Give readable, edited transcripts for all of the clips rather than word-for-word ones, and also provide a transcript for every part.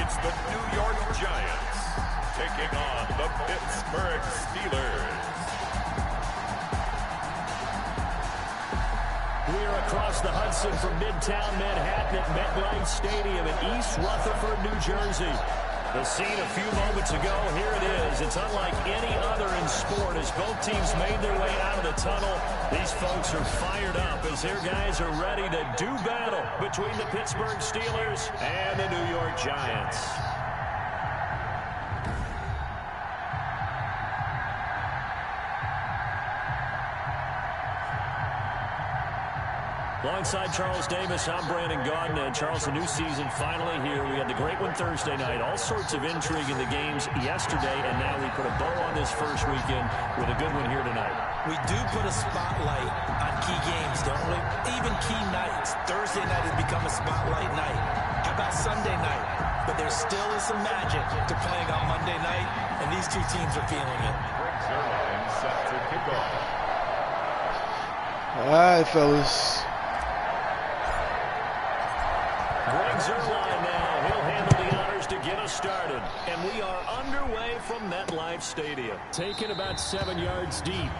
it's the New York Giants taking on the Pittsburgh Steelers. We are across the Hudson from Midtown Manhattan at MetLife Stadium in East Rutherford, New Jersey. The scene a few moments ago, here it is. It's unlike any other in sport as both teams made their way out of the tunnel. These folks are fired up as their guys are ready to do battle between the Pittsburgh Steelers and the New York Giants. Alongside Charles Davis, I'm Brandon Gaudin. And Charles, the new season finally here. We had the great one Thursday night. All sorts of intrigue in the games yesterday, and now we put a bow on this first weekend with a good one here tonight. We do put a spotlight on key games, don't we? Even key nights. Thursday night has become a spotlight night. How about Sunday night? But there still is some magic to playing on Monday night, and these two teams are feeling it. Set to kick off. All right, fellas. Greg Zuerlein now. He'll handle the honors to get us started. And we are underway from MetLife Stadium. Taken about 7 yards deep.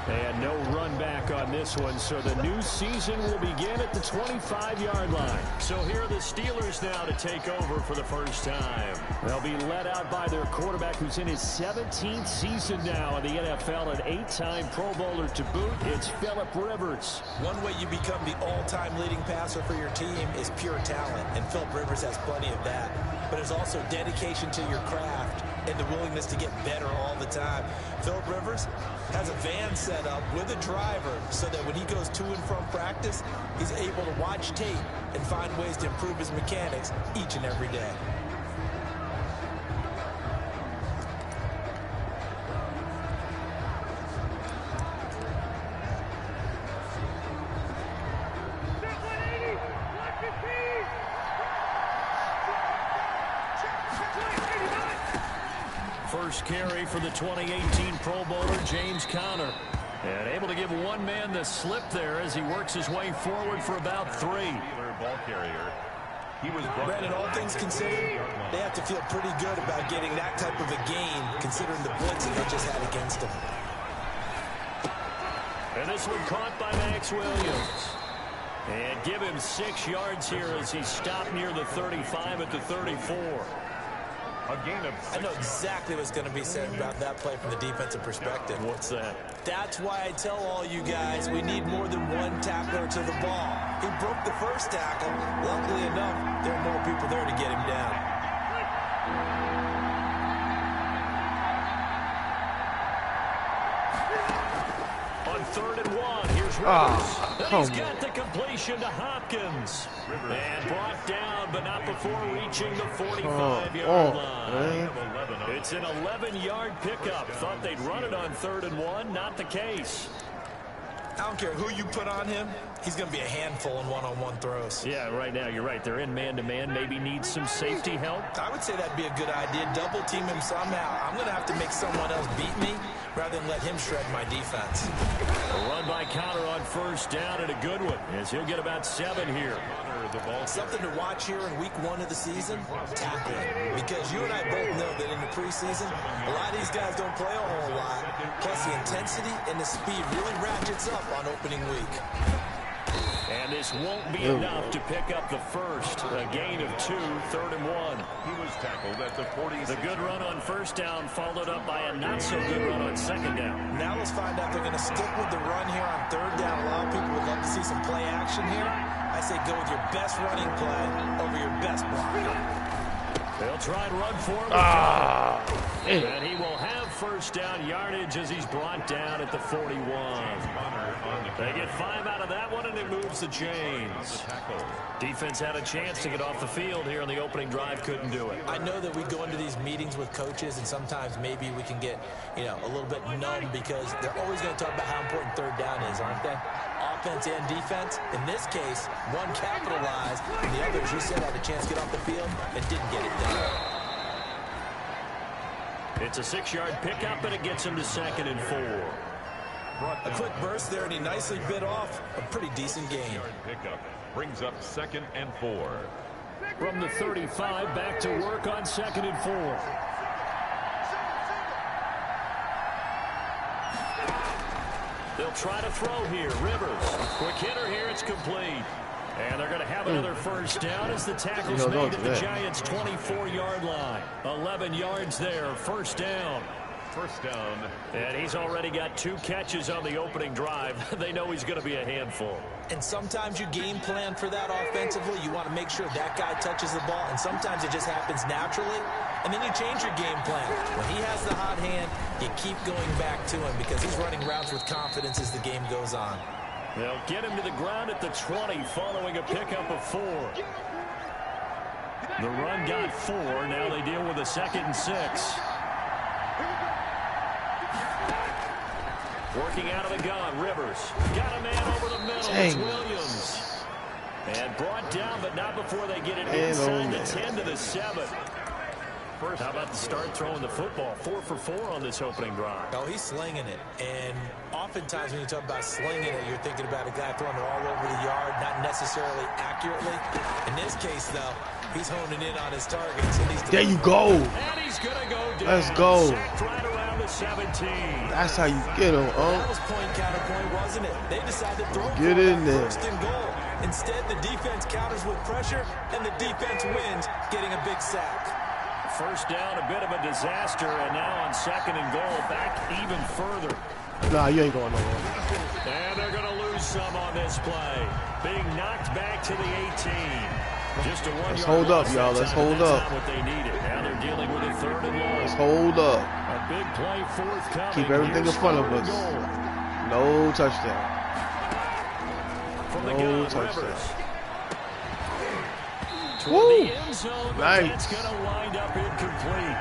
And no run back on this one, so the new season will begin at the 25-yard line. So here are the Steelers now to take over for the first time. They'll be led out by their quarterback who's in his 17th season now in the NFL, an 8-time Pro Bowler to boot. It's Philip Rivers. One way you become the all-time leading passer for your team is pure talent, and Philip Rivers has plenty of that. But there's also dedication to your craft and the willingness to get better all the time. Philip Rivers has a van set up with a driver so that when he goes to and from practice, he's able to watch tape and find ways to improve his mechanics each and every day. First carry for the 2018 Pro Bowler, James Conner. And able to give one man the slip there as he works his way forward for about 3. Ball carrier. He was Brandon, all things considered, they have to feel pretty good about getting that type of a gain, considering the blitzing they just had against them. And this one caught by Max Williams. And give him 6 yards here as he stopped near the 35 at the 34. A gain of 6. I know exactly what's going to be said about that play from the defensive perspective. What's that? That's why I tell all you guys we need more than one tackler to the ball. He broke the first tackle. Luckily enough, there are more people there to get him down. On 3rd and 1, here's Rivers. He's got the completion to Hopkins. And brought down, but not before reaching the 45-yard line. It's an 11-yard pickup. Thought they'd run it on 3rd and 1. Not the case. I don't care who you put on him. He's going to be a handful in one-on-one throws. Yeah, right now, you're right. They're in man-to-man. Maybe needs some safety help. I would say that'd be a good idea. Double team him somehow. I'm going to have to make someone else beat me rather than let him shred my defense. A run by Conner on 1st down and a good one as he'll get about 7 here. Something to watch here in week 1 of the season, tackling. Because you and I both know that in the preseason, a lot of these guys don't play a whole lot. Plus the intensity and the speed really ratchets up on opening week. And this won't be enough to pick up the first. A gain of 2, 3rd and 1. He was tackled at the 40. The good run on 1st down followed up by a not-so-good run on 2nd down. Now let's find out if they're going to stick with the run here on 3rd down. A lot of people would love to see some play action here. I say go with your best running play over your best blocker. They'll try and run for him. And he will have 1st down yardage as he's brought down at the 41. They get 5 out of that one, and it moves the chains. Defense had a chance to get off the field here in the opening drive, couldn't do it. I know that we go into these meetings with coaches, and sometimes maybe we can get, a little bit numb because they're always going to talk about how important 3rd down is, aren't they? Offense and defense. In this case, one capitalized, and the other, as you said, had a chance to get off the field and didn't get it done. It's a 6-yard pickup, and it gets him to 2nd and 4. A quick burst there, and he nicely bit off a pretty decent gain. Pickup brings up 2nd and 4. From the 35, back to work on 2nd and 4. They'll try to throw here. Rivers. Quick hitter here. It's complete. And they're going to have another first down as the tackle's made at the Giants' 24-yard line. 11 yards there. First down. First down. And he's already got 2 catches on the opening drive. They know he's going to be a handful. And sometimes you game plan for that offensively. You want to make sure that guy touches the ball. And sometimes it just happens naturally. And then you change your game plan. When he has the hot hand, you keep going back to him because he's running routes with confidence as the game goes on. They'll get him to the ground at the 20 following a pickup of 4. The run got 4. Now they deal with a 2nd and 6. Working out of the gun, Rivers. Got a man over the middle. It's Williams. And brought down, but not before they get it inside the 10 to the 7. First, how about the start throwing the football? 4 for 4 on this opening drive. Oh, he's slinging it. And oftentimes when you talk about slinging it, you're thinking about a guy throwing it all over the yard, not necessarily accurately. In this case, though, he's honing in on his targets. And there you go. And he's going to go down. Let's go. Sacked right around the 17. That's how you get him, That was point counterpoint, wasn't it? They decided to throw get in there. First and goal. Instead, the defense counters with pressure, and the defense wins, getting a big sack. First down, a bit of a disaster, and now on 2nd and goal, back even further. Nah, you ain't going nowhere. And they're going to lose some on this play. Being knocked back to the 18. Just a 1-yard. Let's hold up, y'all. Let's hold up. What they needed. Now they're dealing with a 3rd and long. Let's hold up. A big play forthcoming. Keep everything in front of us. No touchdown. From the no gun, touchdown. Rivers. Woo! Zone, nice. It's going to wind up incomplete.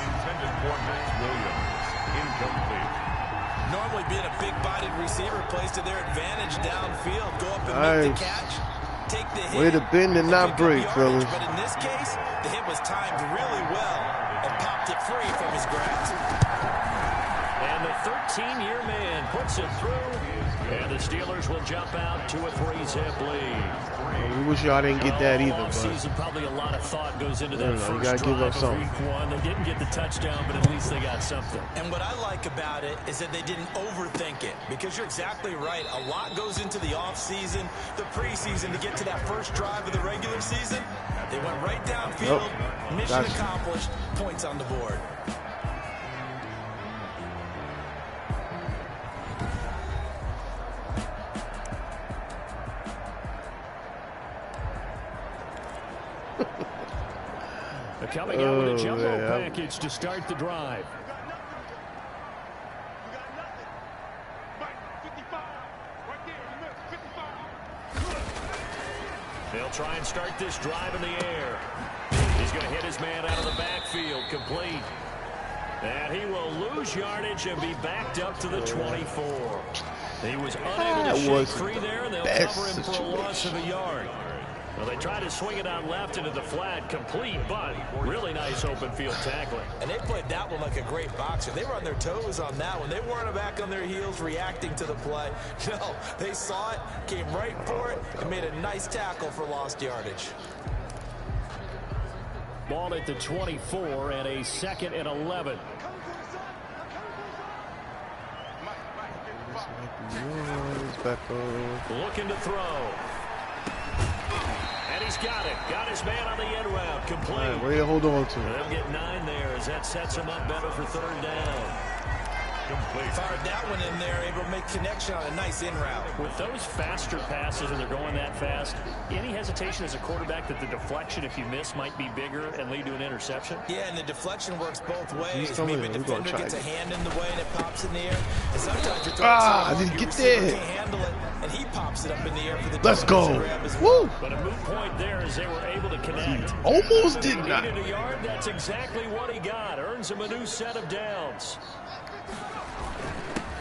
Intended for Max Williams. Incomplete. Normally being a big-bodied receiver plays to their advantage downfield. Go up and make the catch. Take the hit. Way to bend and not break, fellas. But in this case, the hit was timed really well and popped it free from his grasp. And the 13-year man puts it through. And the Steelers will jump out to a 3-zip lead. We wish y'all didn't get that either, but season, probably a lot of thought goes into that first you gotta give up something. Week 1. They didn't get the touchdown, but at least they got something. And what I like about it is that they didn't overthink it, because you're exactly right. A lot goes into the offseason, the preseason to get to that first drive of the regular season. They went right downfield, mission accomplished, points on the board. Coming out with a jumbo package to start the drive. They'll try and start this drive in the air. He's going to hit his man out of the backfield, complete. And he will lose yardage and be backed up to the 24. He was unable to shake free there, and they'll cover him for a loss of a yard. Well, they tried to swing it out left into the flat, complete, but really nice open field tackling. And they played that one like a great boxer. They were on their toes on that one. They weren't back on their heels reacting to the play. No, they saw it, came right for it, and made a nice tackle for lost yardage. Ball at the 24 and a 2nd and 11. Looking to throw. And he's got it. Got his man on the end route. Complete. Right, way to hold on to. They'll get 9 there as that sets him up better for 3rd down. Complete. Fired that one in there, able to make connection on a nice in route. With those faster passes and they're going that fast, any hesitation as a quarterback that the deflection, if you miss, might be bigger and lead to an interception? Yeah, and the deflection works both ways. Maybe a defender gets a hand in the way and it pops in the air. And sometimes you're I didn't get there. Can't handle it, and he pops it up in the air for the Let's go. Woo! But a moot point there as they were able to connect. Almost did not. He needed a yard. That's exactly what he got. Earns him a new set of downs.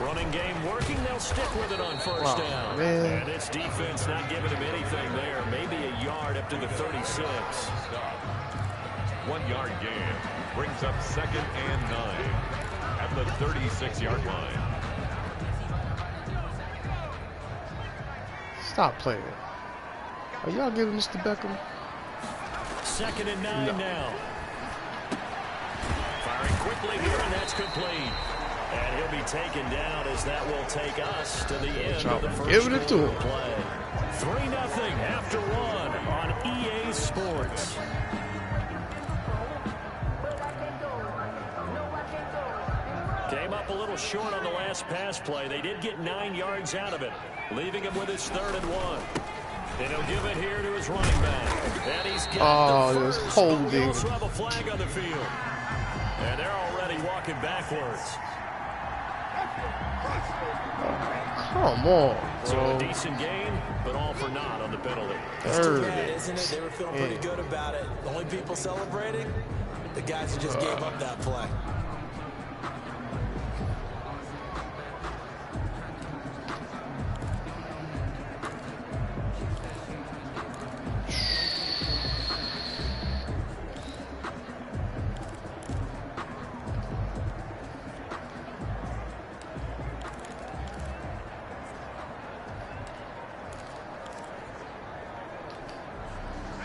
Running game working. They'll stick with it on first down. Man. And it's defense not giving him anything there. Maybe a yard up to the 36. 1 yard gain brings up 2nd and 9 at the 36-yard line. Stop playing. Are y'all giving Mr. Beckham? 2nd and 9 now. Firing quickly here, and that's complete. And he'll be taken down as that will take us to the end of the first quarter play. 3-0 after 1 on EA Sports. Came up a little short on the last pass play. They did get 9 yards out of it, leaving him with his 3rd and 1. And he'll give it here to his running back. And he's got the first. Holding. We also have a flag on the field. And they're already walking backwards. Come on, bro. So a decent gain, but all for naught on the penalty. It's too bad, isn't it? They were feeling pretty good about it. The only people celebrating, the guys who just gave up that play.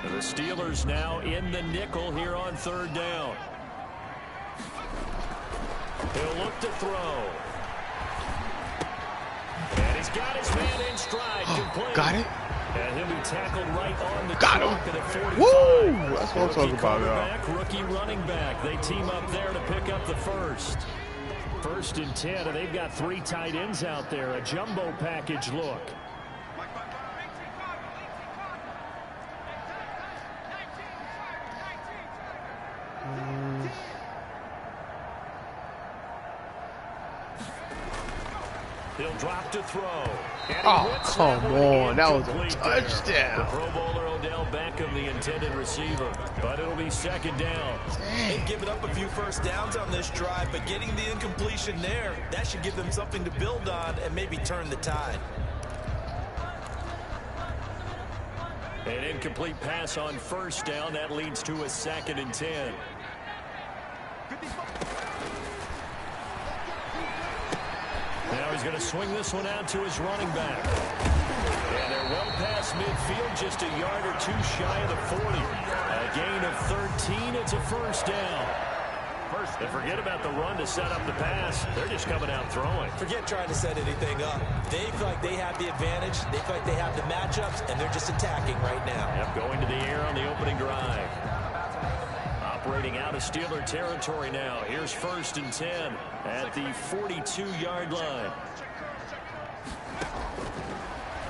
The Steelers now in the nickel here on 3rd down. He'll look to throw. And he's got his man in stride. Complete. Got it. And he'll be tackled right on the Got clock at 45. Woo! That's what I'm talking about, y'all. Rookie running back. They team up there to pick up the first. 1st and 10, and they've got 3 tight ends out there. A jumbo package look. He'll drop to throw. Oh, come on. That was a touchdown. The Pro Bowler Odell Beckham, the intended receiver. But it'll be 2nd down. They've given up a few first downs on this drive, but getting the incompletion there, that should give them something to build on and maybe turn the tide. An incomplete pass on 1st down. That leads to a 2nd and 10. Now he's going to swing this one out to his running back. And they're well past midfield, just a yard or 2 shy of the 40. A gain of 13. It's a 1st down. They forget about the run to set up the pass. They're just coming out throwing. Forget trying to set anything up. They feel like they have the advantage. They feel like they have the matchups, and they're just attacking right now. Yep, going to the air on the opening drive. Operating out of Steeler territory now. Here's 1st and 10 at the 42-yard line.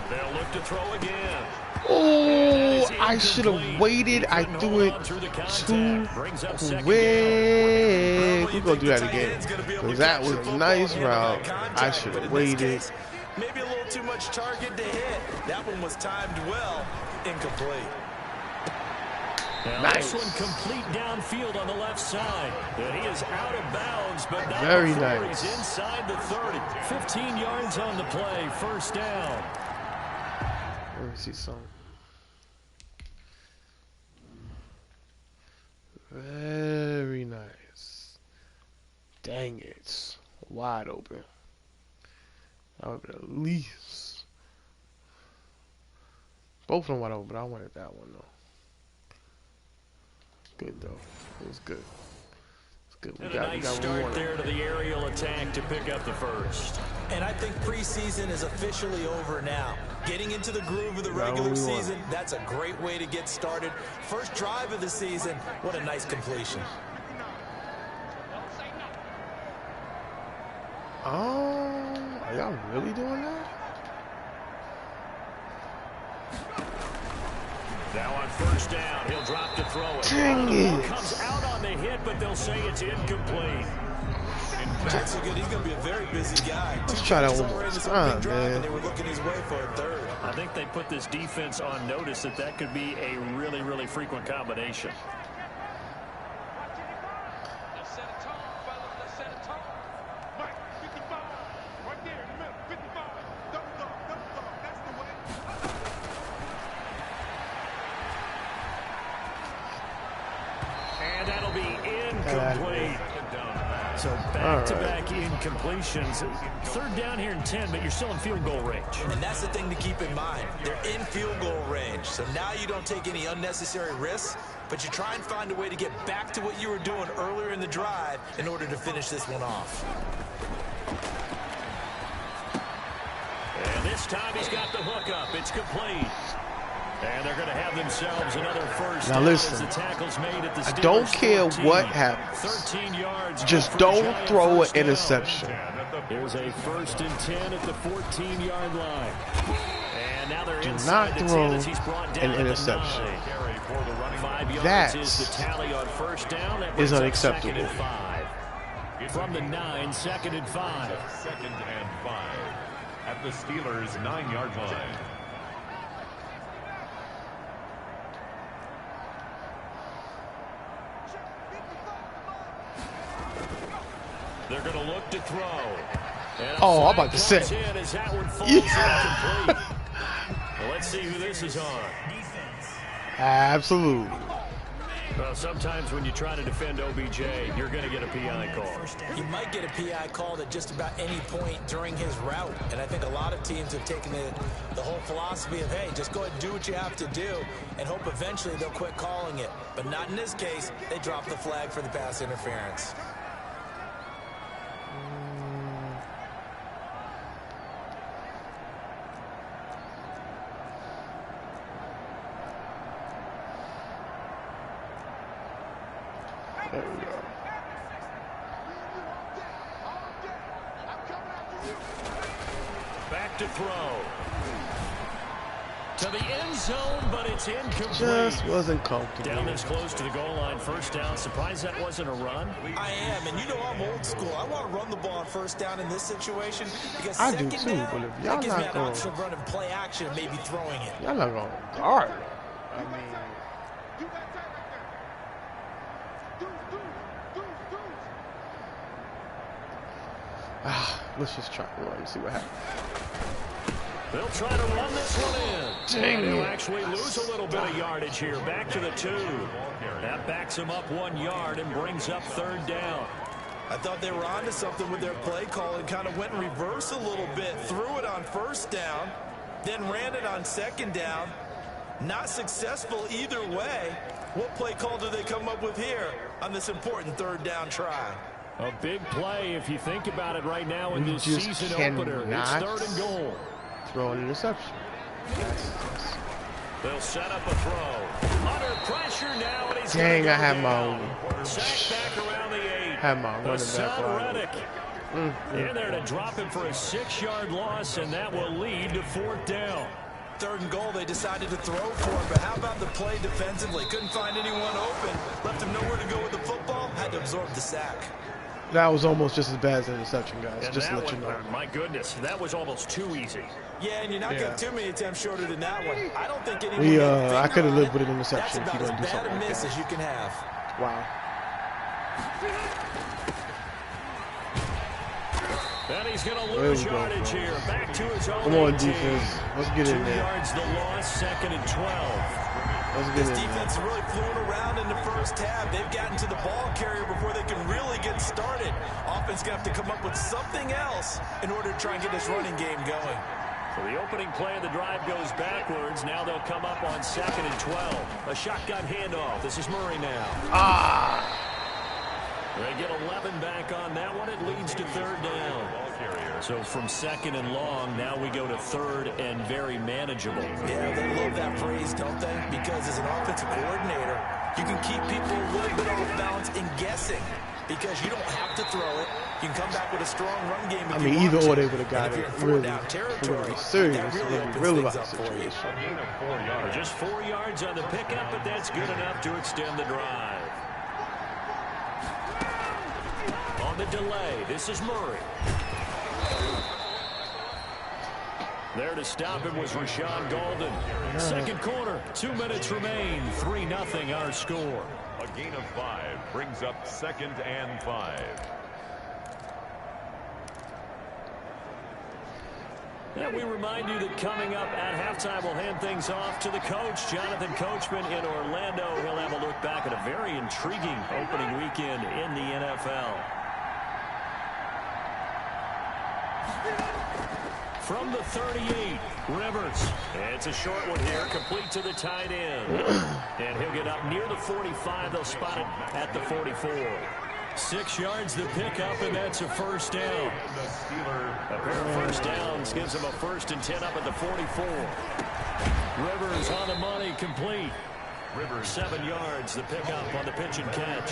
They'll look to throw again. Oh, I should have waited. I threw it too quick. We're going to do that again. Because that was a nice route. I should have waited. Maybe a little too much target to hit. That one was timed well. Incomplete. Now Nice. This one complete downfield on the left side. And he is out of bounds, but not Very before nice. he's inside the 30. 15 yards on the play. 1st down. Let me see something. Very nice. Dang it. Wide open. I would at least. Both of them wide open, but I wanted that one though. Good though. It was good. It's good. We got nice start there to the aerial attack to pick up the first. And I think preseason is officially over now. Getting into the groove of the regular season, that's a great way to get started. First drive of the season, what a nice completion. Are y'all really doing that? Now on 1st down, he'll drop to throw it. Dang it. Comes out on the hit, but they'll say it's incomplete. Jackson good. He's going to be a very busy guy. Let's try that one more time, man. And they were looking his way for a 3rd. I think they put this defense on notice that that could be a really, really frequent combination. And that'll be incomplete. So back-to-back incompletions. Third down here in 10, but you're still in field goal range. And that's the thing to keep in mind. They're in field goal range. So now you don't take any unnecessary risks, but you try and find a way to get back to what you were doing earlier in the drive in order to finish this one off. And this time he's got the hook up. It's complete. And they're going to have themselves another first. Now listen, I don't care what happens. 13 yards. Just don't throw an interception. Here's a 1st and 10 at the 14-yard line. And now they're Do inside not the throw 10 as he's brought down an interception. 5 yards That is the tally on first down. That is brings up unacceptable. 2nd and 5. From the 9, 2nd and 5. 2nd and 5 at the Steelers' 9-yard line. They're going to look to throw. Oh, I'm about to say. Yeah. Well, let's see who this is on. Absolutely. Well, sometimes when you try to defend OBJ, you're going to get a PI call. You might get a PI called at just about any point during his route. And I think a lot of teams have taken the whole philosophy of, hey, just go ahead and do what you have to do and hope eventually they'll quit calling it. But not in this case. They dropped the flag for the pass interference. There we go. Back to throw. To the end zone, but it's incomplete. Just wasn't comfortable. Down this close to the goal line, first down. Surprised that wasn't a run? I am, and you know I'm old school. I want to run the ball on first down in this situation because I do second too, down, but if y'all that gives me not an going, option of running play action and maybe throwing it. y'all not going to guard. I mean, let's just try to run and see what happens. They'll try to run this one in. Dang They'll it. actually lose a little bit of yardage here. Back to the 2. That backs them up 1 yard and brings up 3rd down. I thought they were onto something with their play call and kind of went in reverse a little bit. Threw it on first down, then ran it on 2nd down. Not successful either way. What play call do they come up with here on this important 3rd down try? A big play if you think about it right now in this just season opener. It's cannot 3rd and goal. throw an interception. They'll set up a throw. Under pressure now, and he's Dang, gonna I go had down. my Sack back around the 8. had my running Hassan back Reddick in there to drop him for a 6-yard loss, and that will lead to 4th down. 3rd and goal, they decided to throw for it, but how about the play defensively? Couldn't find anyone open. Left him nowhere to go with the football. Had to absorb the sack. That was almost just as bad as an interception, guys. And Just to that let you one, know. my goodness, that was almost too easy. Yeah, and you're not getting too many attempts shorter than that one. I don't think anyone We, got a finger I could have on lived it. with an interception if That's you about don't do as bad something a like miss that. as you can have. Wow. And he's going to There lose we go, yardage bro. here. Back to his own Come on, 18. defense. Let's get 2 in there. yards the loss, 2nd and 12. Let's get This in there. defense is really flew around in the first half. They've gotten to the ball carrier before they can really get started. Offense going to have to come up with something else in order to try and get this running game going. So the opening play of the drive goes backwards. Now they'll come up on 2nd and 12. A shotgun handoff. This is Murray now. They get 11 back on that one. It leads to 3rd down. So from 2nd and long, now we go to 3rd and very manageable. Yeah, they love that phrase, don't they? Because as an offensive coordinator, you can keep people a little bit off balance and guessing because you don't have to throw it. You can come back with a strong run game if I mean, you either want or to. they would have got And if it. you're in Really, four-down territory, really serious. that really opens Really things about up the for you. situation. Just 4 yards on the pickup, but that's good enough to extend the drive. On the delay, this is Murray. There to stop him was Rashawn Golden. 2nd quarter, 2 minutes remain. 3-0 our score. A gain of 5 brings up 2nd and 5. And we remind you that coming up at halftime, we'll hand things off to the coach, Jonathan Coachman in Orlando. He'll have a look look back at a very intriguing opening weekend in the NFL. From the 38, Rivers. It's a short one here, complete to the tight end. And he'll get up near the 45. They'll spot it at the 44. 6 yards to pick up, and that's a first down. A pair of first downs gives him a 1st and 10 up at the 44. Rivers on the money, complete. Rivers 7 yards to pick up on the pitch and catch.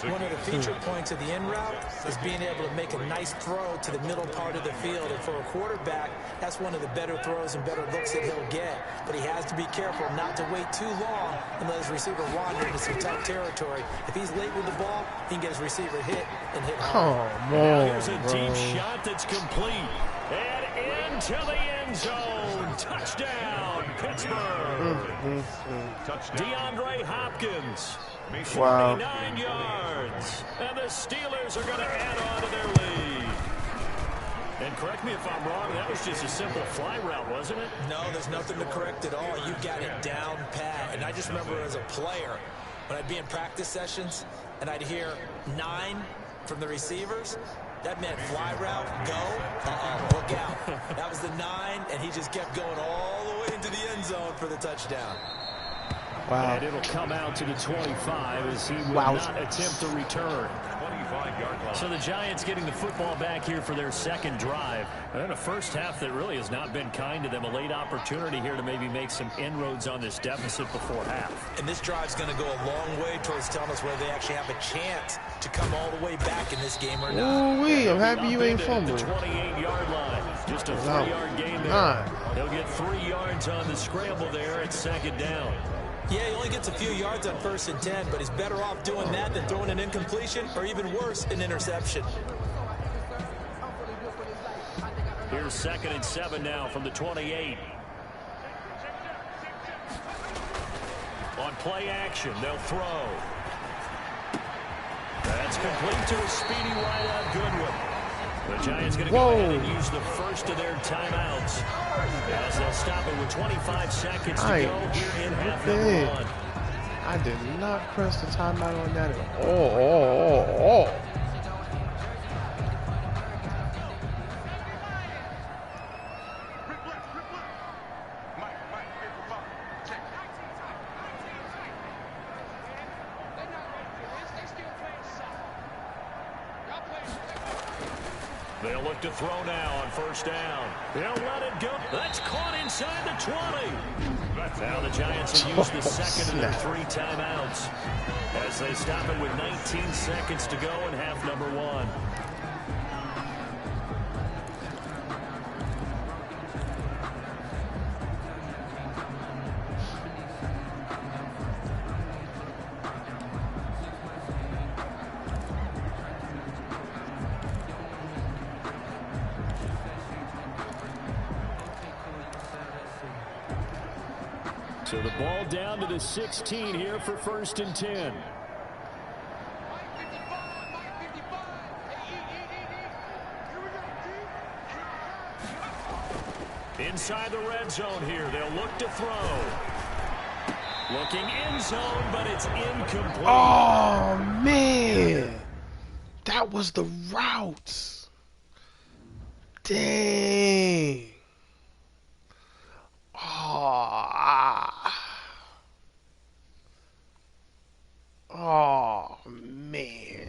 One of the feature points of the in route is being able to make a nice throw to the middle part of the field. And for a quarterback, that's one of the better throws and better looks that he'll get. But he has to be careful not to wait too long and let his receiver wander into some tough territory. If he's late with the ball, he can get his receiver hit and hit hard. Come on, here's a deep shot that's complete. And into the end zone. Touchdown, Pittsburgh. DeAndre Hopkins. Wow. 49 yards. And the Steelers are going to add on to their lead. And correct me if I'm wrong, that was just a simple fly route, wasn't it? No, there's nothing to correct at all. You got it down pat. And I just remember as a player, when I'd be in practice sessions and I'd hear 9 from the receivers, that meant fly route, go, look out. That was the 9, and he just kept going all the way into the end zone for the touchdown. Wow. And it'll come out to the 25 as he will not attempt to return. 25-yard line. So the Giants getting the football back here for their second drive. And a first half that really has not been kind to them. A late opportunity here to maybe make some inroads on this deficit before half. And this drive's going to go a long way towards telling us whether they actually have a chance to come all the way back in this game or not. Ooh-wee, I'm happy you ain't fumbled. The 28-yard line. Just a 3-yard gain there. He'll get 3 yards on the scramble there at second down. Yeah, he only gets a few yards on 1st and 10, but he's better off doing that than throwing an incompletion or even worse, an interception. Here's 2nd and 7 now from the 28. On play action, they'll throw. That's complete to a speedy wideout Goodwin. The Giants going to go ahead and use the first of their timeouts as they'll stop it with 25 seconds to go here in half number 1. I did not press the timeout on that at all. They'll look to throw now on 1st down. They'll let it go. That's caught inside the 20. Now the Giants will use the second of their 3 timeouts as they stop it with 19 seconds to go in half number 1. So the ball down to the 16 here for 1st and 10. Inside the red zone here, they'll look to throw. Looking end zone, but it's incomplete. Oh, man. That was the route. Dang. Oh, man.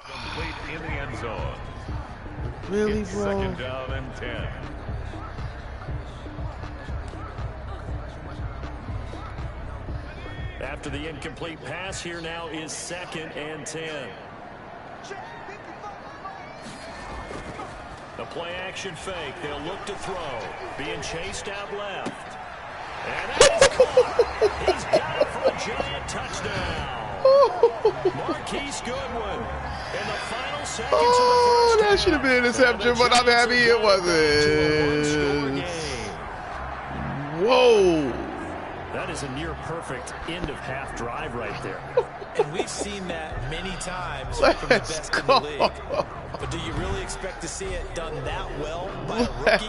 Complete in the end zone. Really, it's bro? 2nd down and 10. After the incomplete pass, here now is 2nd and 10. The play action fake. They'll look to throw. Being chased out left. And that is caught. He's got it for a Giant touchdown. Marquise Goodwin in the final seconds of the first that should have been an interception, but I'm happy it wasn't. Whoa. That is a near perfect end of half drive right there. And we've seen that many times from the best in the league. But do you really expect to see it done that well by a rookie?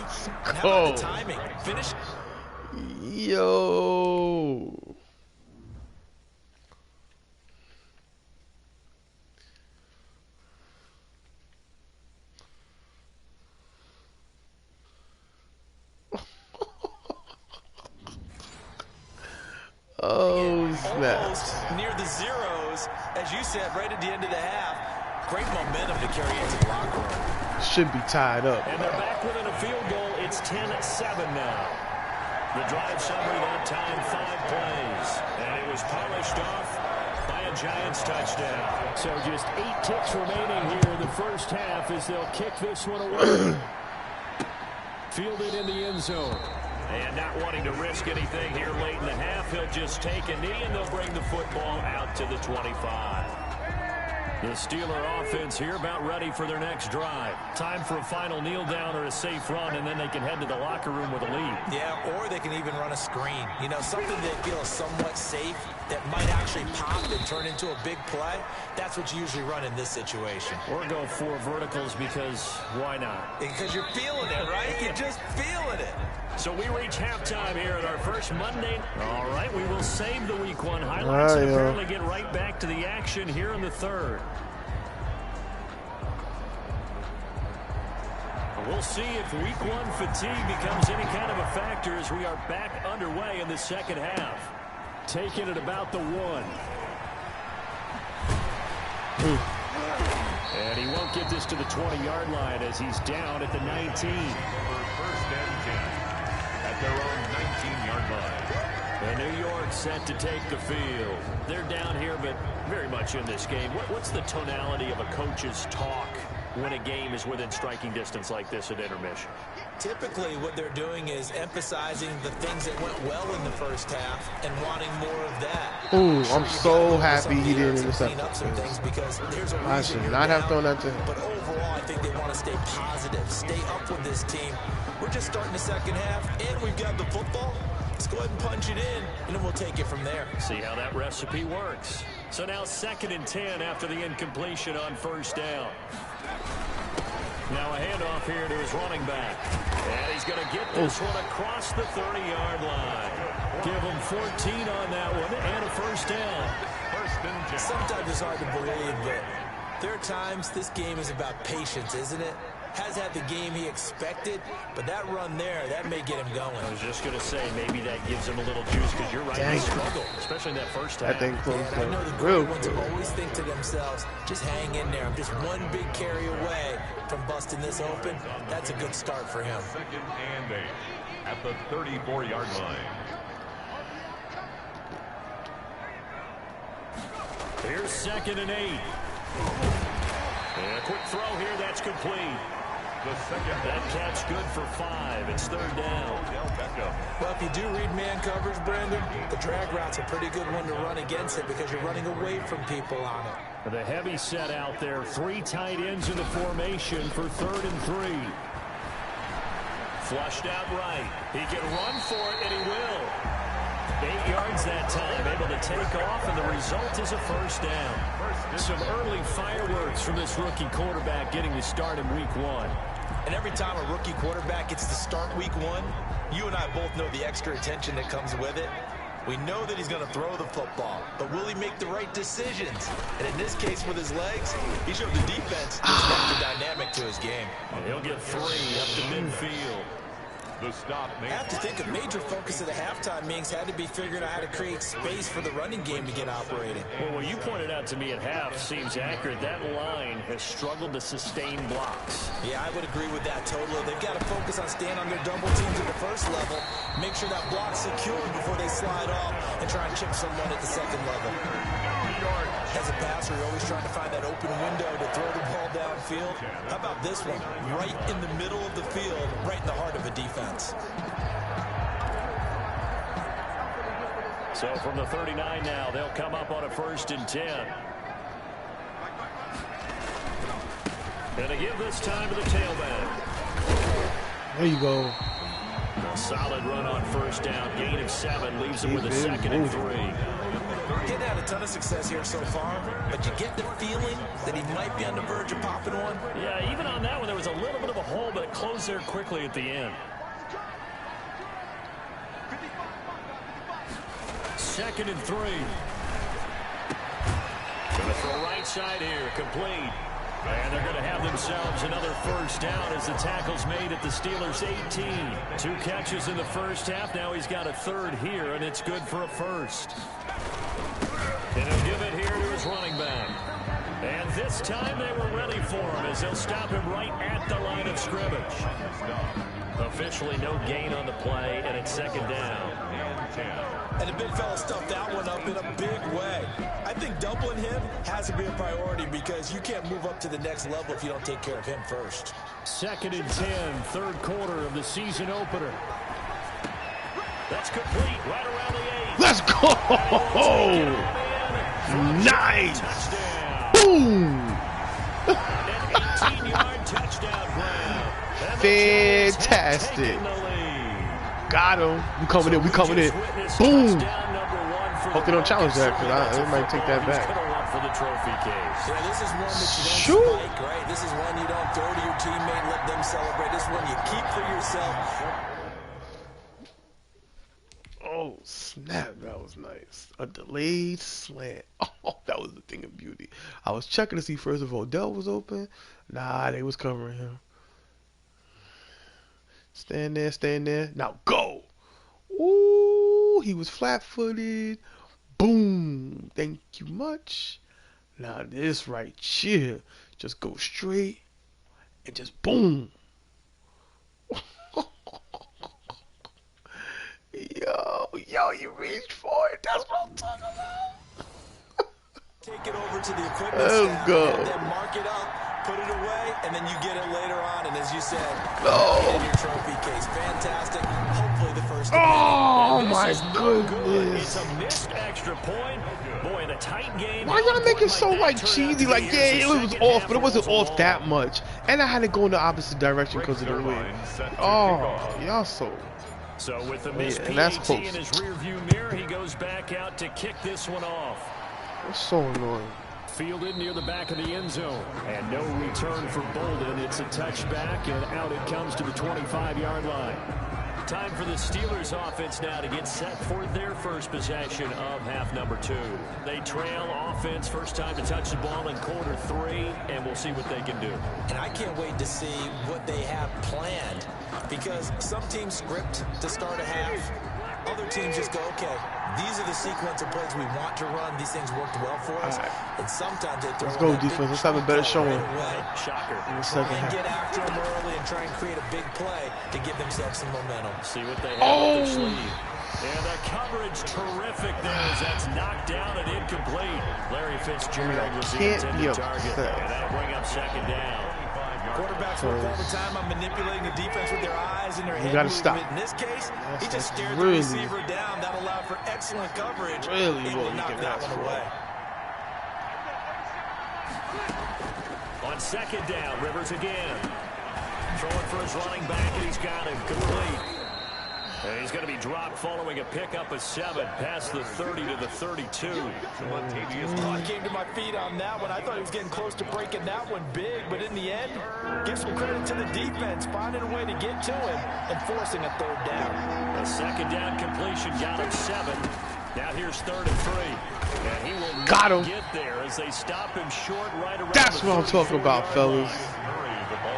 And how about the timing? Finish. Yo. Oh, snap. Almost near the zeros, as you said, right at the end of the half. Great momentum to carry into the locker room. Should be tied up. And they're back within a field goal. It's 10-7 now. The drive summary that time, 5 plays. And it was polished off by a Giants touchdown. So just 8 ticks remaining here in the first half as they'll kick this one away. Fielded in the end zone. And not wanting to risk anything here late in the half, he'll just take a knee and they'll bring the football out to the 25. The Steeler offense here about ready for their next drive. Time for a final kneel down or a safe run, and then they can head to the locker room with a lead. Yeah, or they can even run a screen. You know, something that feels somewhat safe that might actually pop and turn into a big play. That's what you usually run in this situation. Or go 4 verticals because why not? Because you're feeling it, right? You're just feeling it. So we reach halftime here at our first Monday. All right, we will save the Week 1 highlights and apparently get right back to the action here in the third. We'll see if Week 1 fatigue becomes any kind of a factor as we are back underway in the second half. Taking it about the 1. And he won't get this to the 20-yard line as he's down at the 19. First and 10 at their own 19-yard line. And New York set to take the field. They're down here, but very much in this game. What's the tonality of a coach's talk when a game is within striking distance like this at intermission? Typically, what they're doing is emphasizing the things that went well in the first half and wanting more of that. Ooh, I'm so happy he didn't intercept. I should not have thrown that to him. But overall, I think they want to stay positive, stay up with this team. We're just starting the second half, and we've got the football. Let's go ahead and punch it in, and then we'll take it from there. See how that recipe works. So now 2nd and 10 after the incompletion on first down. Now a handoff here to his running back. And he's going to get this one across the 30-yard line. Give him 14 on that one and a first down. Sometimes it's hard to believe, but there are times this game is about patience, isn't it? Has had the game he expected, but that run there, that may get him going. I was just going to say, maybe that gives him a little juice because you're right, he struggled, especially in that first half. That thing close I know the great ones always think to themselves, just hang in there. I'm just one big carry away from busting this open. That's a good start for him. 2nd and 8 at the 34-yard line. Here's 2nd and 8. And a quick throw here, that's complete. That catch good for 5. It's 3rd down. Well, if you do read man coverage, Brandon, the drag route's a pretty good one to run against it because you're running away from people on it. The heavy set out there. 3 tight ends in the formation for 3rd and 3. Flushed out right. He can run for it, and he will. 8 yards that time, able to take off, and the result is a first down. Some early fireworks from this rookie quarterback getting the start in Week 1. And every time a rookie quarterback gets to start Week 1, you and I both know the extra attention that comes with it. We know that he's going to throw the football, but will he make the right decisions? And in this case, with his legs, he showed the defense there's extra dynamic to his game. And he'll get 3 up to midfield. The stop I have to think a major focus of the halftime meetings had to be figuring out how to create space for the running game to get operating. Well, what you pointed out to me at half seems accurate. That line has struggled to sustain blocks. Yeah, I would agree with that totally. They've got to focus on staying on their double teams at the first level, make sure that block's secure before they slide off, and try and chip someone at the second level. As a passer, you're always trying to find that open window to throw the ball downfield. How about this one? Right in the middle of the field, right in the heart of a defense. So from the 39 now, they'll come up on a 1st and 10. And they give this time to the tailback. There you go. A solid run on first down. Gain of 7 leaves him with a 2nd and 3. Getting had a ton of success here so far, but you get the feeling that he might be on the verge of popping one. Yeah, even on that one, there was a little bit of a hole, but it closed there quickly at the end. 2nd and 3. Going to throw right side here, complete. And they're going to have themselves another first down as the tackle's made at the Steelers' 18. 2 catches in the first half. Now he's got a 3rd here, and it's good for a first. And he'll give it here to his running back. And this time they were ready for him as they'll stop him right at the line of scrimmage. Officially no gain on the play, and it's 2nd down. And the big fella stuffed that one up in a big way. I think doubling him has to be a priority because you can't move up to the next level if you don't take care of him first. 2nd and 10, 3rd quarter of the season opener. That's complete right around the 8. Let's go! Nice! Boom! An 18-yard touchdown grab. Fantastic. Got him. We coming in. We coming in. Boom. Hope they don't challenge that because they might take that back. Yeah, this is one that you don't Shoot. spike, right? This is one you don't throw to your teammate, let them celebrate. This is one you keep for yourself. Oh, snap. That was nice. A delayed slant. Oh, that was the thing of beauty. I was checking to see first if Odell was open. Nah, they was covering him. Stand there, stand there. Now go. Ooh, he was flat-footed. Boom. Thank you much. Now this right here, just go straight and just boom. Yo, you reached for it. That's what I'm talking about. Take it over to the equipment Let's staff, go. and then mark it up, put it away, and then you get it later on. And as you said, No. in your trophy case. Fantastic. Hopefully the first. Oh my It's goodness. a missed extra point. Boy, the tight game. Why y'all make it so like cheesy? Like, yeah, it was off, but it wasn't off that much. And I had to go in the opposite direction because of the wind. Oh, y'all so. So with the missed and that's PAT in close. his rearview mirror, he goes back out to kick this one off. That's so annoying. Fielded near the back of the end zone. And no return for Bolden. It's a touchback, and out it comes to the 25-yard line. Time for the Steelers offense now to get set for their first possession of half number 2. They trail offense, first time to touch the ball in quarter 3, and we'll see what they can do. And I can't wait to see what they have planned because some teams script to start a half. Other teams just go, okay, these are the sequence of plays we want to run. These things worked well for us. Right. And sometimes they throw Let's go, that big defense. Let's have a better showing. right away. Shocker. In the Try second and half. get after them early and try and create a big play to give themselves some momentum. See what they have up their sleeve. And the coverage terrific there as that's knocked down and incomplete. Larry Fitzgerald was the can't be intended target. upset. And that'll bring up 2nd down. Quarterbacks work all the time on manipulating the defense with their eyes and their head gotta movement. stop. In this case, he just stared really- the receiver down. That allowed for excellent coverage. Really Able what to we knock can that ask one for. away. On 2nd down, Rivers again. Throwing for his running back, and he's got him complete. And he's going to be dropped following a pickup of 7 past the 30 to the 32. I came to my feet on that one. I thought he was getting close to breaking that one big, but in the end, give some credit to the defense, finding a way to get to him and forcing a 3rd down. A 2nd down completion got him 7. Now here's 3rd and 3. And he will Got not him. get there as they stop him short right around That's the what I'm talking about, 34-yard fellas. line.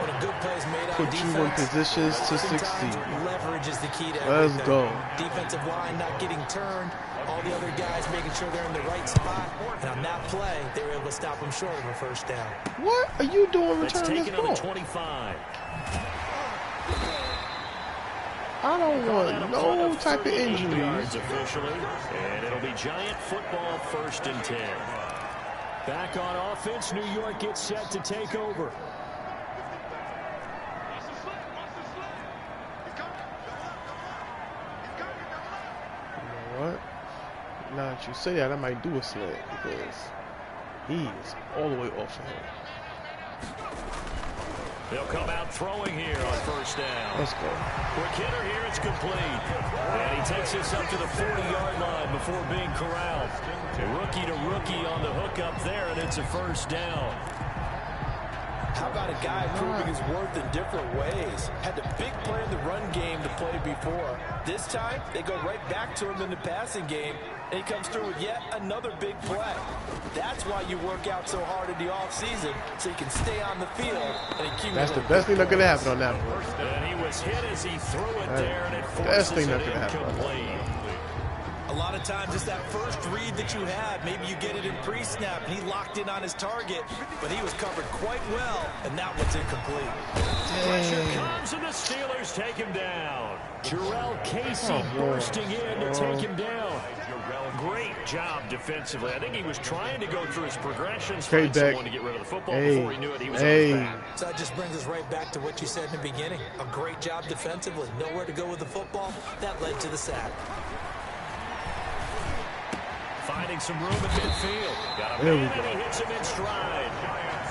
When a good play is made on Put you in defense, positions to oftentimes succeed. leverage is the key to Let's everything. go. Defensive line not getting turned, all the other guys making sure they're in the right spot. And on that play, they were able to stop him short of a 1st down. What are you doing That's returning taken this on the ball? 25. I don't want no type of 38 injuries. yards officially, and it'll be Giant football 1st and 10. Back on offense, New York gets set to take over. What? Now that you say that, I might do a slant because he is all the way off of him. They'll come out throwing here on 1st down. Let's go. Quick hitter here, it's complete. And he takes this up to the 40-yard line before being corralled. Rookie to rookie on the hook up there, and it's a 1st down. How about a guy proving his worth in different ways? Had a big play in the run game to play before. This time, they go right back to him in the passing game, and he comes through with yet another big play. That's why you work out so hard in the offseason, so you can stay on the field and accumulate. That's the best thing that could happen on that one. And he was hit as he threw it there, and it Best forces thing that it could happen on that incomplete. A lot of times it's that first read that you have. Maybe you get it in pre-snap, and he locked in on his target, but he was covered quite well, and that one's incomplete. Pressure comes, and the Steelers take him down. Jarrell Casey bursting in to take him down. Great job defensively. I think he was trying to go through his progressions, find someone to get rid of the football before he knew it. He was on his back. So that just brings us right back to what you said in the beginning. A great job defensively. Nowhere to go with the football. That led to the sack. Finding some room at midfield. Got a man, and he hits him in stride.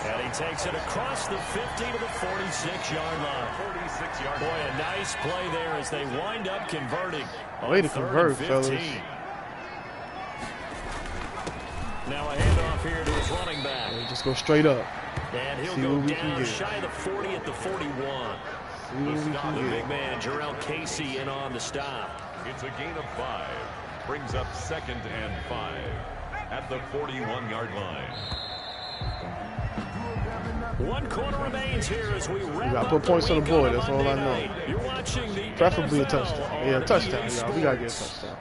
And he takes it across the 50 to the 46-yard line. 46-yard. Boy, a nice play there as they wind up converting. Way to convert, fellas. Now a handoff here to his running back. Just go straight up. And he'll See go what we down can get. shy of the 40 at the 41. The big man, Jarrell Casey, in on the stop. It's a gain of 5. Brings up 2nd and 5 at the 41-yard line. 1 quarter remains here as we wrap gotta up put points the on the week board. That's all I Monday know. night. You're watching the Preferably a NFL touchdown. Yeah, on a touchdown, EA y'all. We gotta get a Sports. touchdown.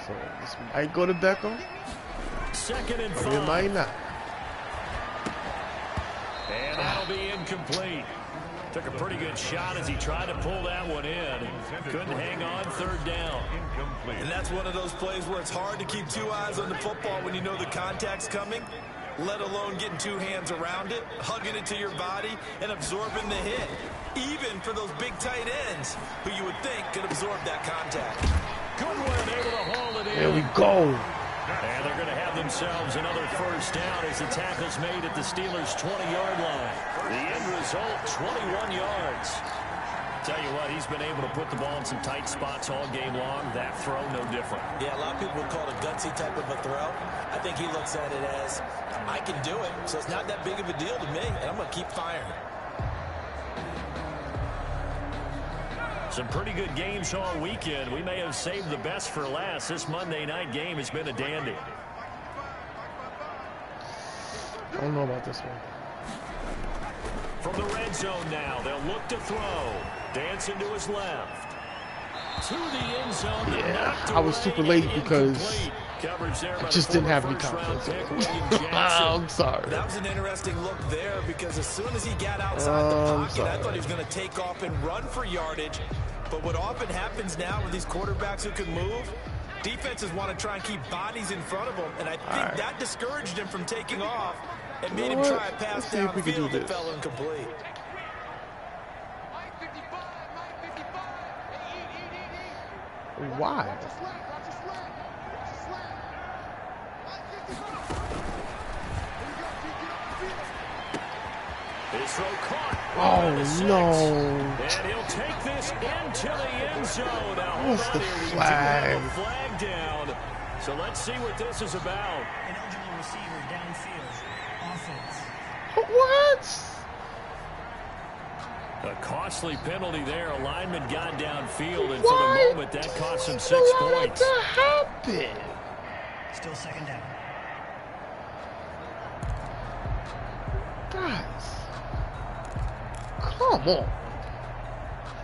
So this might go to Beckham. 2nd and It 5. might not. And that'll be incomplete. Took a pretty good shot as he tried to pull that one in. Couldn't hang on, 3rd down. And that's one of those plays where it's hard to keep 2 eyes on the football when you know the contact's coming, let alone getting 2 hands around it, hugging it to your body, and absorbing the hit. Even for those big tight ends who you would think could absorb that contact. Goodwin able to haul it in. There we go. And they're going to have themselves another 1st down as the tackle's made at the Steelers' 20-yard line. The end result, 21 yards. Tell you what, he's been able to put the ball in some tight spots all game long. That throw, no different. Yeah, a lot of people would call it a gutsy type of a throw. I think he looks at it as, I can do it, so it's not that big of a deal to me, and I'm going to keep firing. Some pretty good games all weekend. We may have saved the best for last. This Monday night game has been a dandy. I don't know about this one. From the red zone now, they'll look to throw. Dancing to his left. To the end zone. Yeah, I was super late because I just didn't have any confidence. I'm sorry. That was an interesting look there because as soon as he got outside the pocket, I thought he was going to take off and run for yardage. But what often happens now with these quarterbacks who can move, defenses want to try and keep bodies in front of them. And I think that discouraged him from taking off and made him try a pass downfield that fell incomplete. Why? His throw caught. Oh, no. And he'll take this into the end zone. Now, What's the flag? We do have a flag down. So let's see what this is about. An eligible receiver downfield. Offense. What? A costly penalty there. A lineman got downfield, and for the moment, that cost him 6 points. What happened? Still 2nd down. Guys. Come on.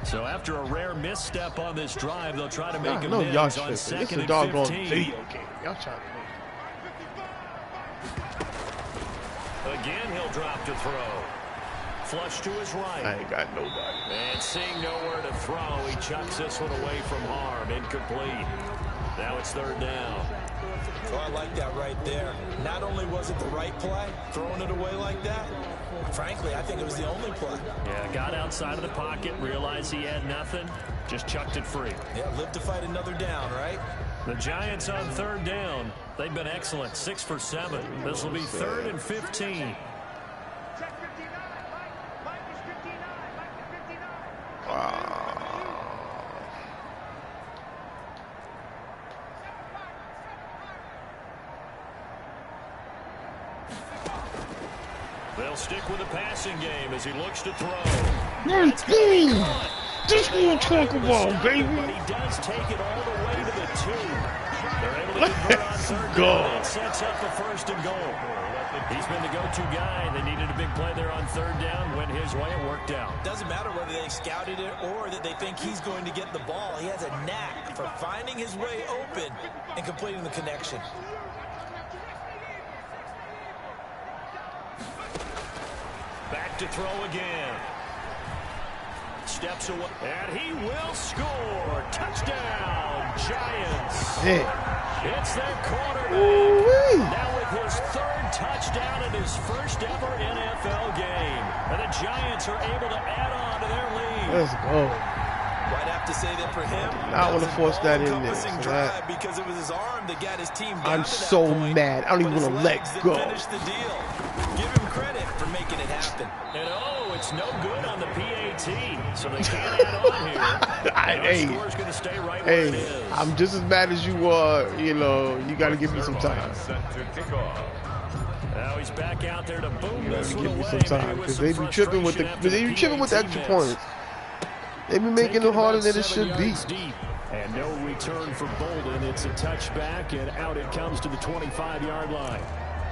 So after a rare misstep on this drive, they'll try to make No, y'all amends on tripping. It's 2nd a and doggone 15. video game. Y'all trying to Again, he'll drop to throw. Flush to his right. I ain't got nobody. And seeing nowhere to throw, he chucks this one away from harm. Incomplete. Now it's 3rd down. Oh, I like that right there. Not only was it the right play, throwing it away like that, frankly, I think it was the only play. Yeah, got outside of the pocket, realized he had nothing, just chucked it free. Yeah, live to fight another down, right? The Giants on 3rd down. They've been excellent, 6 for 7. This will be 3rd and 15. They'll stick with the passing game as he looks to throw. This what I'm talking about, baby. But he does take it all the way to the 2. They're able to convert on Let's third go. down. That sets up the 1st and goal. He's been the go-to guy. They needed a big play there on third down. Went his way. It worked out. Doesn't matter whether they scouted it or that they think he's going to get the ball. He has a knack for finding his way open and completing the connection. Back to throw again. Steps away. And he will score. Touchdown, Giants. Yeah. It's their quarterback. Ooh-wee. Now with his 3rd touchdown in his first ever NFL game. And the Giants are able to add on to their lead. Let's go. I'd have to say that for him, I want to force that in there. encompassing So drive that, because it was his arm that got his team down I'm to that so point, mad. I don't even but want to his let legs that go. finished the deal. Give him credit for making it happen. And oh, it's no good on the PAT. So they can't add on here. Hey, The score's going to stay right where it hey, is. I'm just as mad as you are. You know, you got to give me some time. Set to kick off. Now he's back out there to boom You this gotta one give me away. some time Maybe with because some they be tripping with the frustration they be after tripping with the PAT extra miss. points. They be making Taking it harder about than it 7 should be. yards deep. And no return for Bolden. It's a touchback, and out it comes to the 25-yard line.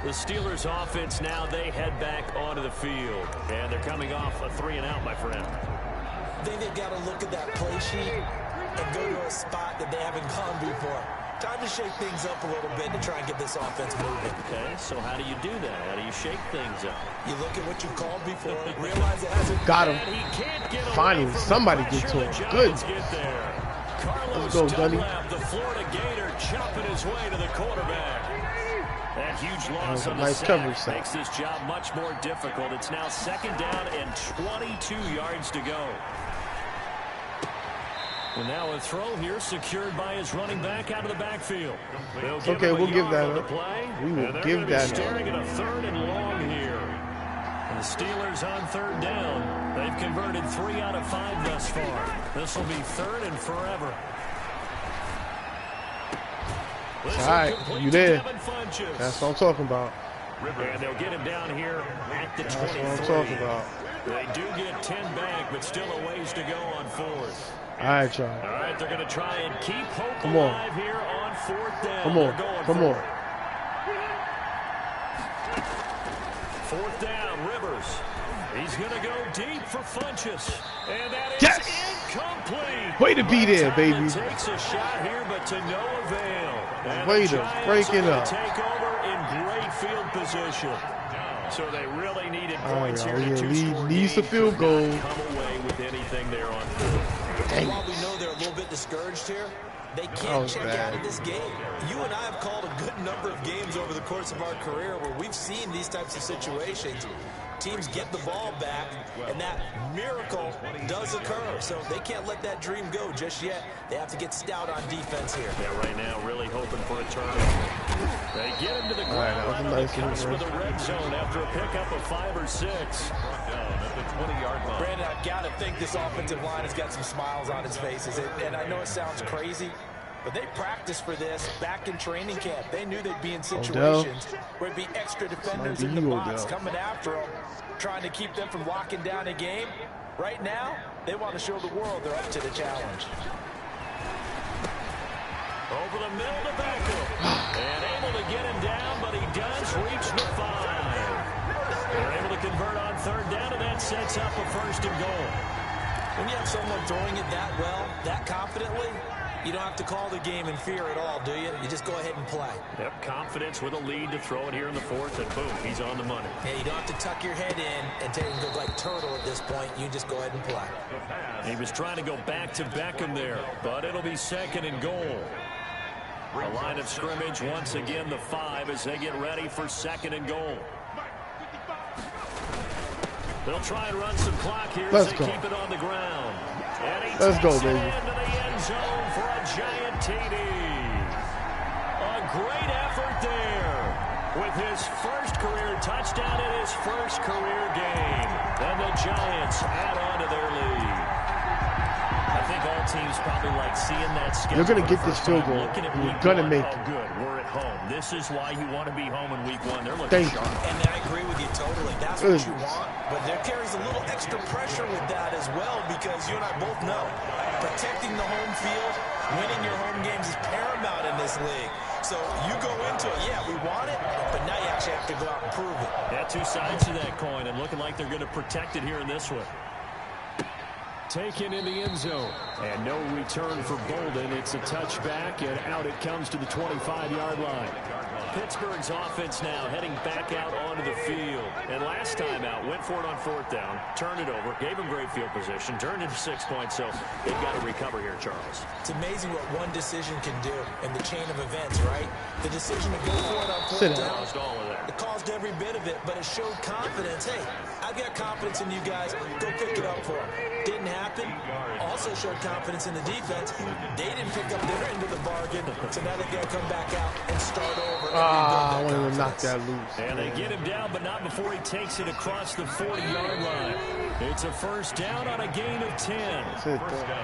The Steelers' offense now, they head back onto the field. And they're coming off a 3-and-out, my friend. I think they've got to look at that play sheet and go to a spot that they haven't gone before. Time to shake things up a little bit to try and get this offense moving. Okay, so how do you do that? How do you shake things up? You look at what you called before, realize it hasn't. Got him. And he can't get away Finally, from the somebody pressure. get to The him. Giants Good. get there. Carlos Let's go, Dunny. Dunlap, the Florida Gator, chopping his way to the quarterback. That huge loss was a on nice the coverage sack sack. makes this job much more difficult. It's now 2nd down and 22 yards to go. And now a throw here secured by his running back out of the backfield. Okay, we'll give that up. We will give that up. Staring at a 3rd and long here. And the Steelers on 3rd down. They've converted 3 out of 5 thus far. This will be 3rd and forever. This All right, will complete you to there. Devin Funchess. That's what I'm talking about. And they'll get him down here at the That's 23. what I'm talking about. They do get 10 back, but still a ways to go on 4th. All right, y'all. All right, they're going to try and keep hope Come on. alive here on 4th down. Come They're on. going Come for on. it. 4th down, Rivers. He's going to go deep for Funchess. And that is Yes! incomplete. Way to be there, baby. Takes a shot here, but to no avail. And Way the to Giants break it are gonna up. Take over in great field position. So they really needed All right, points y'all. here. Yeah, to needs a field goal. Come away with anything there on 4th. Dang While it. we know they're a little bit discouraged here, they That can't was check bad. out of this game. You and I have called a good number of games over the course of our career where we've seen these types of situations. Teams get the ball back, and that miracle does occur. So they can't let that dream go just yet. They have to get stout on defense here. Yeah, right now, really hoping for a turnover. They get him to the All right, ground that was a on nice the cusp move, of the red zone after a pickup of 5 or 6. Down at the 20-yard line. Brandon, I've got to think this offensive line has got some smiles on its faces. And I know it sounds crazy, but they practiced for this back in training camp. They knew they'd be in situations where it'd be extra defenders in the box coming after them, trying to keep them from locking down a game. Right now, they want to show the world they're up to the challenge. Over the middle to Beckham. And able to get him down, but he does reach the 5. They're able to convert on 3rd down, and that sets up a 1st and goal. When you have someone throwing it that well, that confidently, you don't have to call the game in fear at all, do you? You just go ahead and play. Yep, confidence with a lead to throw it here in the 4th, and boom, he's on the money. Yeah, you don't have to tuck your head in and take and go like turtle at this point. You just go ahead and play. He was trying to go back to Beckham there, but it'll be 2nd and goal. A line of scrimmage, once again, the 5 as they get ready for 2nd and goal. They'll try and run some clock here as they keep it on the ground. And he Let's go, takes it baby. into the end zone for a giant TD. A great effort there with his first career touchdown in his first career game. And the Giants add on to their lead. I think all teams probably like seeing that schedule. You're going to get this field goal. You're going to make it. Good. We're at home. This is why you want to be home in week 1. They're looking sharp. And I agree with you totally. That's what you want. But there carries a little extra pressure with that as well, because you and I both know protecting the home field, winning your home games is paramount in this league. So you go into it, yeah, we want it, but now you actually have to go out and prove it. Yeah, two sides to that coin, and looking like they're going to protect it here in this one. Taken in the end zone. And no return for Bolden. It's a touchback, and out it comes to the 25-yard line. Pittsburgh's offense now heading back out onto the field. And last time out, went for it on 4th down, turned it over, gave them great field position, turned into 6 points, so they've got to recover here, Charles. It's amazing what one decision can do in the chain of events, right? The decision to go for it on 4th down, caused all of that. it caused every bit of it, but it showed confidence. Hey, I've got confidence in you guys. Go pick it up for them. Didn't happen. Also showed confidence in the defense. They didn't pick up their end of the bargain, so now they've got to come back out and start over. I wanted to knock that loose. And they get him down, but not before he takes it across the 40-yard line. It's a first down on a gain of 10.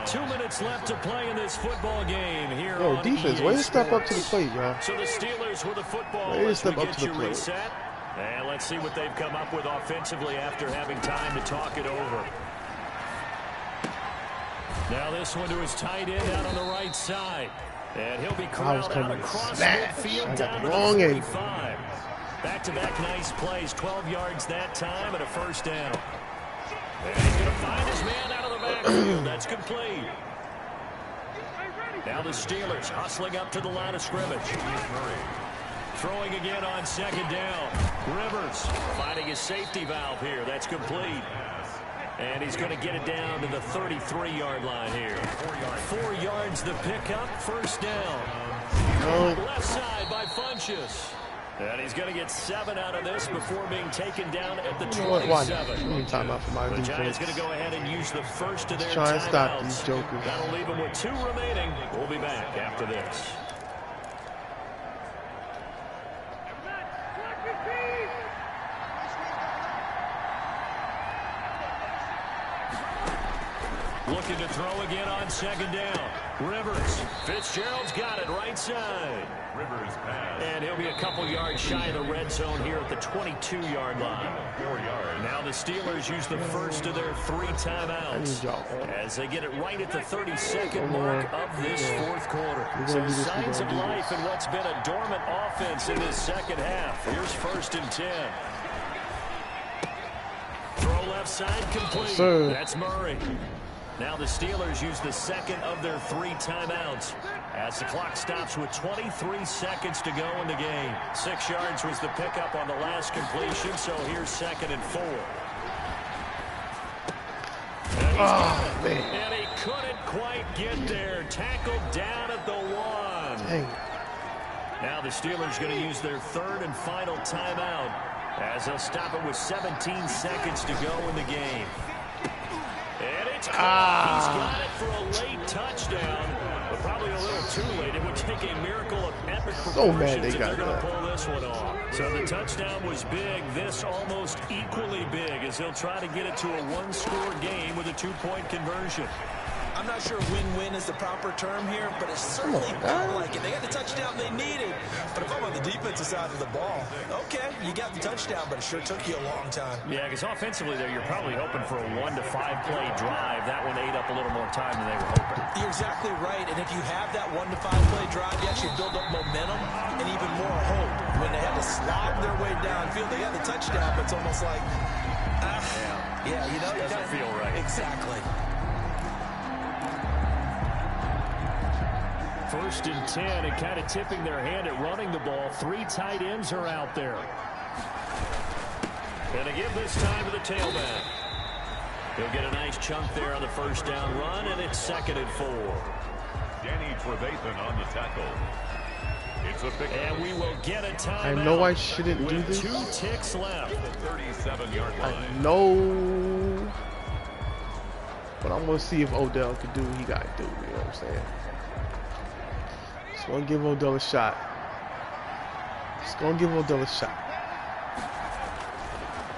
2 minutes left to play in this football game here on defense, EA way to step up Sports. to the plate, bro. So the Steelers with the football Way to as we step up get to the you plate. reset. And let's see what they've come up with offensively after having time to talk it over. Now this one to his tight end out on the right side. And he'll be corralled out across midfield down to the 45. Back-to-back nice plays, 12 yards that time and a first down. And he's going to find his man out of the backfield. That's complete. Now the Steelers hustling up to the line of scrimmage. Throwing again on 2nd down. Rivers finding his safety valve here. That's complete. And he's going to get it down to the 33-yard line here. 4 yards the pickup, first down. Left side by Funchess. And he's going to get 7 out of this before being taken down at the 27. The Giants going to go ahead and use the first of their timeouts. Try and stop these jokers. That'll leave them with 2 remaining. We'll be back after this. Looking to throw again on 2nd down. Rivers. Fitzgerald's got it right side. Rivers pass. And he'll be a couple yards shy of the red zone here at the 22-yard line. 4 yards. Now the Steelers use the first of their 3 timeouts as they get it right at the 32nd mark of this 4th quarter. So signs of life in what's been a dormant offense in this second half. Here's 1st and 10. Throw left side complete. That's Murray. Now the Steelers use the second of their 3 timeouts as the clock stops with 23 seconds to go in the game. 6 yards was the pickup on the last completion, so here's 2nd and 4. And he couldn't quite get there. Tackled down at the 1. Dang. Now the Steelers going to use their 3rd and final timeout as they'll stop it with 17 seconds to go in the game. And it's caught. He's got it for a late touchdown, but probably a little too late. It would take a miracle of epic proportions if they're going to pull this one off. So the touchdown was big. This almost equally big as they'll try to get it to a 1-score game with a 2-point conversion. I'm not sure win-win is the proper term here, but it certainly felt like it. They got the touchdown they needed. But if I'm on the defensive side of the ball, okay, you got the touchdown, but it sure took you a long time. Yeah, because offensively there, you're probably hoping for a 1 to 5 play drive. That one ate up a little more time than they were hoping. You're exactly right. And if you have that 1 to 5 play drive, you actually build up momentum and even more hope. When they had to slog their way downfield, they got the touchdown, but it's almost like, yeah, you know, it doesn't feel right. Exactly. 1st and 10, and kind of tipping their hand at running the ball. 3 tight ends are out there. And they give this time to the tailback. He'll get a nice chunk there on the 1st down run, and it's 2nd and 4. Danny Trevathan on the tackle. It's a pick. And we will get a timeout. I know I shouldn't do this. 2 ticks left. The 37-yard line. I know. But I'm going to see if Odell can do what he got to do. You know what I'm saying? Just going to give Odell a shot. Just going to give Odell a shot.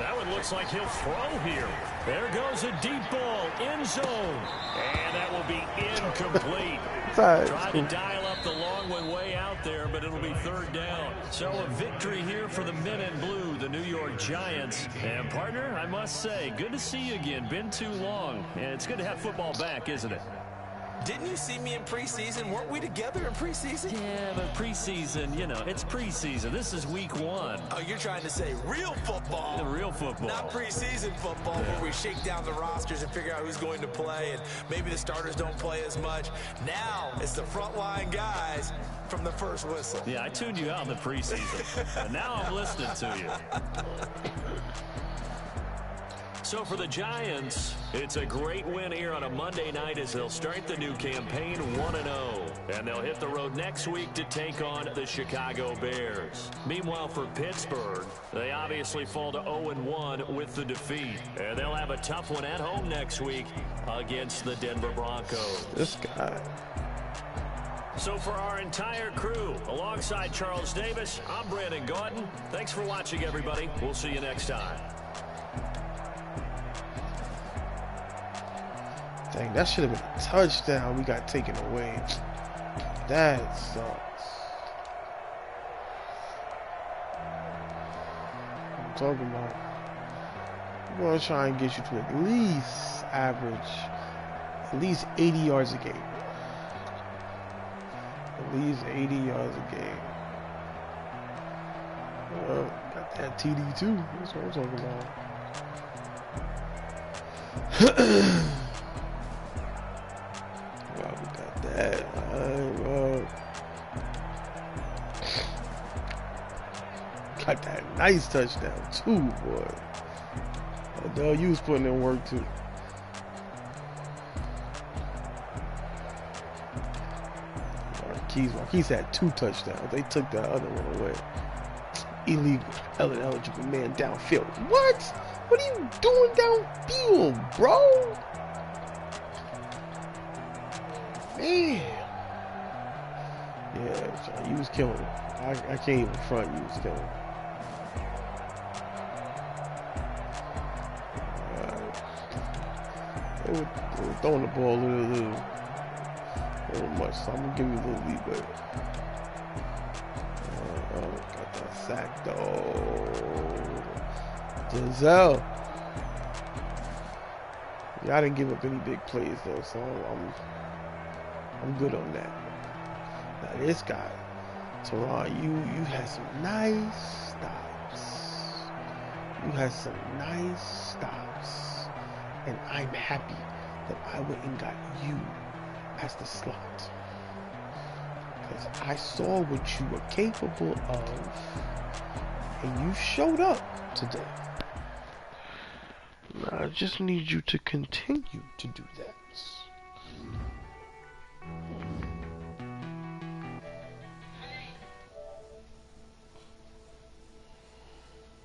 That one it looks like he'll throw here. There goes a deep ball, end zone. And that will be incomplete. Tried to dial up the long one way out there, but it'll be third down. So a victory here for the men in blue, the New York Giants. And partner, I must say, good to see you again. Been too long. And it's good to have football back, isn't it? Didn't you see me in preseason? Weren't we together in preseason? Yeah, but preseason, you know, it's preseason. This is week 1. Oh, you're trying to say real football. Real football. Not preseason football where we shake down the rosters and figure out who's going to play, and maybe the starters don't play as much. Now it's the frontline guys from the first whistle. Yeah, I tuned you out in the preseason, and now I'm listening to you. So for the Giants, it's a great win here on a Monday night as they'll start the new campaign 1-0. And they'll hit the road next week to take on the Chicago Bears. Meanwhile, for Pittsburgh, they obviously fall to 0-1 with the defeat. And they'll have a tough one at home next week against the Denver Broncos. This guy. So for our entire crew, alongside Charles Davis, I'm Brandon Gautin. Thanks for watching, everybody. We'll see you next time. Dang, that should have been a touchdown. We got taken away. That sucks. I'm talking about. I'm going to try and get you to at least average, at least 80 yards a game. At least 80 yards a game. Got that TD too. That's what I'm talking about. Got that nice touchdown too, boy. Odell, you was putting in work too. Marquise had 2 touchdowns. They took that other one away. Illegal, eligible man downfield. What? What are you doing downfield, bro? Man. Yeah, you was killing it. I can't even front. You was killing it. They were throwing the ball a little much, so I'm gonna give you a little leeway. Got that sack though. Denzel. Yeah, I didn't give up any big plays though, so I'm good on that. Now this guy, Teron, you had some nice stops. You had some nice stops, and I'm happy that I went and got you as the slot, because I saw what you were capable of, and you showed up today. Now I just need you to continue to do that.